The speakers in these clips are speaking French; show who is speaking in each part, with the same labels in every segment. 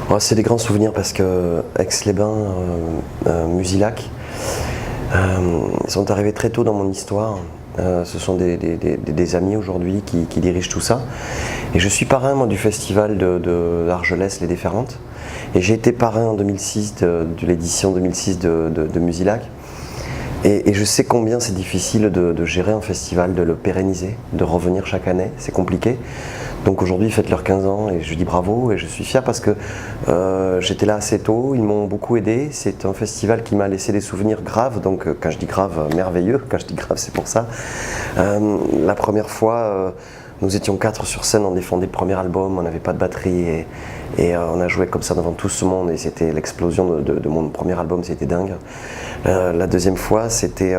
Speaker 1: Oh, c'est des grands souvenirs parce que Aix-les-Bains, Musilac, ils sont arrivés très tôt dans mon histoire. Ce sont des amis aujourd'hui qui dirigent tout ça. Et je suis parrain moi, du festival d'Argelès Les Déferlantes. Et j'ai été parrain en 2006 de l'édition 2006 de Musilac. Et je sais combien c'est difficile de gérer un festival, de le pérenniser, de revenir chaque année, c'est compliqué. Donc aujourd'hui, faites leurs 15 ans et je dis bravo et je suis fier parce que j'étais là assez tôt, ils m'ont beaucoup aidé. C'est un festival qui m'a laissé des souvenirs graves, donc quand je dis grave, merveilleux, quand je dis grave c'est pour ça. La première fois, nous étions 4 sur scène, on défendait le premier album, on n'avait pas de batterie et on a joué comme ça devant tout ce monde et c'était l'explosion de mon premier album, c'était dingue. La deuxième fois, c'était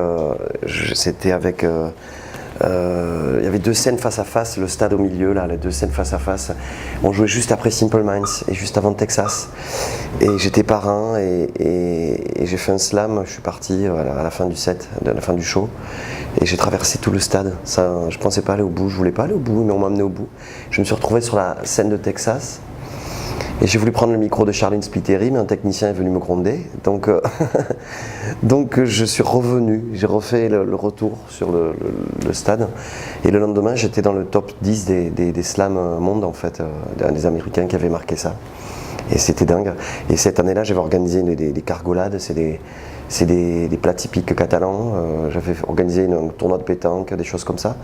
Speaker 1: avec... il y avait 2 scènes face à face, le stade au milieu, là, les 2 scènes face à face. On jouait juste après Simple Minds et juste avant Texas. Et j'étais parrain et j'ai fait un slam, je suis parti à la fin du set, à la fin du show. Et j'ai traversé tout le stade. Ça, je pensais pas aller au bout, je voulais pas aller au bout, mais on m'a amené au bout. Je me suis retrouvé sur la scène de Texas. Et j'ai voulu prendre le micro de Charline Spiteri, mais un technicien est venu me gronder. Donc, donc je suis revenu, j'ai refait le retour sur le stade. Et le lendemain, j'étais dans le top 10 des slams monde, en fait, des Américains qui avaient marqué ça. Et c'était dingue. Et cette année-là, j'avais organisé des cargolades, c'est des plats typiques catalans. J'avais organisé un tournoi de pétanque, des choses comme ça.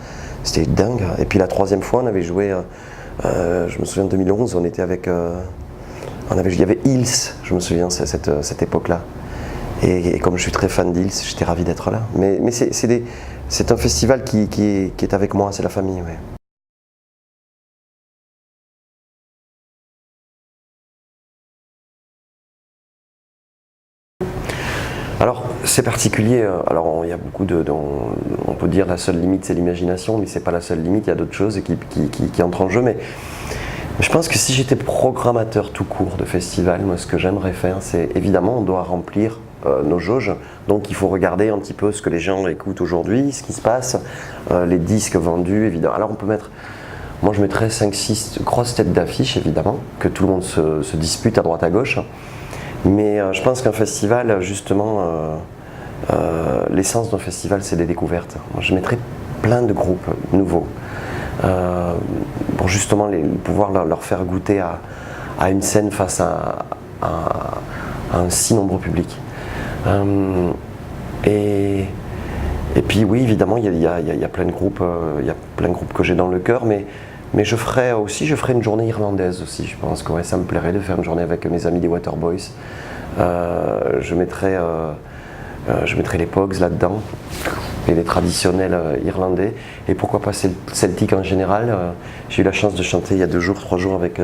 Speaker 1: C'était dingue. Et puis la troisième fois, on avait joué... je me souviens de 2011, on était avec... il y avait Hills, je me souviens, cette époque-là. Et comme je suis très fan d'Hills, j'étais ravi d'être là. Mais c'est un festival qui est avec moi, c'est la famille. Ouais. Alors, c'est particulier. Alors, il y a beaucoup on peut dire la seule limite, c'est l'imagination, mais c'est pas la seule limite, il y a d'autres choses qui entrent en jeu. Mais je pense que si j'étais programmateur tout court de festival, moi, ce que j'aimerais faire, c'est évidemment, on doit remplir nos jauges. Donc, il faut regarder un petit peu ce que les gens écoutent aujourd'hui, ce qui se passe, les disques vendus, évidemment. Alors, on peut mettre... Moi, je mettrais 5-6 grosses têtes d'affiches, évidemment, que tout le monde se dispute à droite à gauche. Mais je pense qu'un festival, justement, l'essence d'un festival, c'est des découvertes. Moi, je mettrais plein de groupes nouveaux pour justement pouvoir leur faire goûter à une scène face à un si nombreux public. Et puis oui, évidemment, il y a plein de groupes, que j'ai dans le cœur, mais je ferai une journée irlandaise aussi. Je pense que ouais, ça me plairait de faire une journée avec mes amis des Waterboys. Je mettrai les Pogs là-dedans et les traditionnels irlandais. Et pourquoi pas celtique en général. J'ai eu la chance de chanter il y a 3 jours avec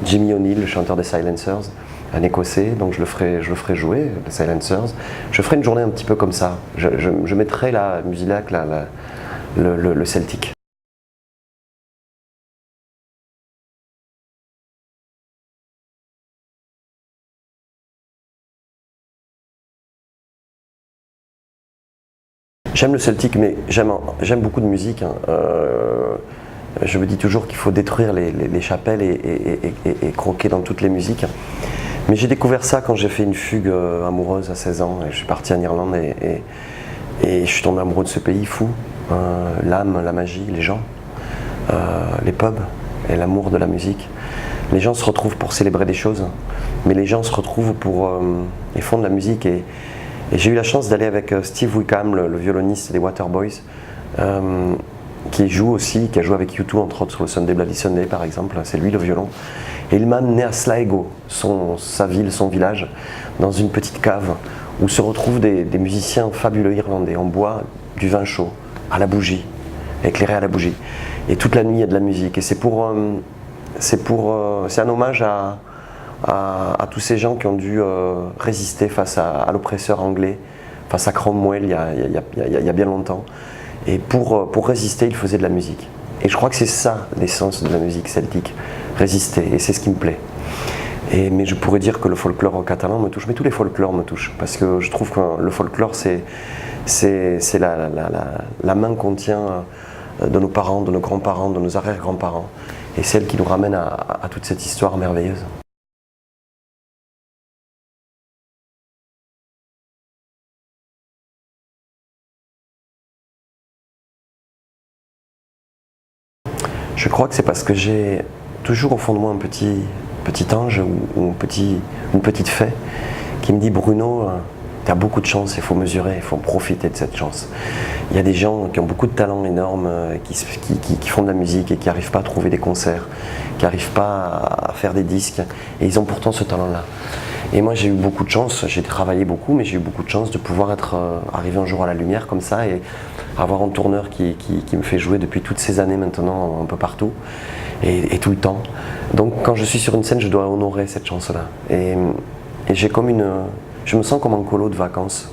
Speaker 1: Jimmy O'Neill, le chanteur des Silencers, un Écossais. Donc je le ferai jouer, les Silencers. Je ferai une journée un petit peu comme ça. Je mettrai la Musilac, le celtique. J'aime le celtique, mais j'aime beaucoup de musique. Hein. Je me dis toujours qu'il faut détruire les chapelles et croquer dans toutes les musiques. Mais j'ai découvert ça quand j'ai fait une fugue amoureuse à 16 ans. Et je suis parti en Irlande et je suis tombé amoureux de ce pays fou. L'âme, la magie, les gens, les pubs et l'amour de la musique. Les gens se retrouvent pour célébrer des choses, mais les gens se retrouvent et font de la musique. Et j'ai eu la chance d'aller avec Steve Wickham, le violoniste des Waterboys, qui a joué avec U2 entre autres sur le Sunday Bloody Sunday par exemple, c'est lui le violon. Et il m'a amené à Sligo, sa ville, son village, dans une petite cave où se retrouvent des musiciens fabuleux irlandais. On boit du vin chaud, à la bougie, éclairé à la bougie. Et toute la nuit il y a de la musique. Et c'est un hommage à tous ces gens qui ont dû résister face à l'oppresseur anglais, face à Cromwell il y a bien longtemps. Et pour résister, ils faisaient de la musique. Et je crois que c'est ça l'essence de la musique celtique, résister, et c'est ce qui me plaît. Mais je pourrais dire que le folklore catalan me touche, mais tous les folklores me touchent, parce que je trouve que le folklore, c'est la main qu'on tient de nos parents, de nos grands-parents, de nos arrière-grands-parents, et celle qui nous ramène à toute cette histoire merveilleuse. Je crois que c'est parce que j'ai toujours au fond de moi un petit ange ou une petite fée qui me dit Bruno, tu as beaucoup de chance, il faut mesurer, il faut profiter de cette chance. Il y a des gens qui ont beaucoup de talent énorme, qui font de la musique et qui n'arrivent pas à trouver des concerts, qui n'arrivent pas à faire des disques, et ils ont pourtant ce talent-là. Et moi j'ai eu beaucoup de chance, j'ai travaillé beaucoup, mais j'ai eu beaucoup de chance de pouvoir arriver un jour à la lumière comme ça et avoir un tourneur qui me fait jouer depuis toutes ces années maintenant un peu partout et tout le temps. Donc quand je suis sur une scène, je dois honorer cette chance-là. Et j'ai comme je me sens comme un colo de vacances.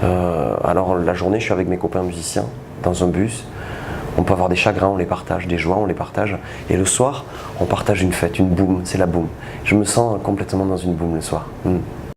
Speaker 1: Alors la journée, je suis avec mes copains musiciens dans un bus. On peut avoir des chagrins, on les partage, des joies, on les partage. Et le soir, on partage une fête, une boum, c'est la boum. Je me sens complètement dans une boum le soir.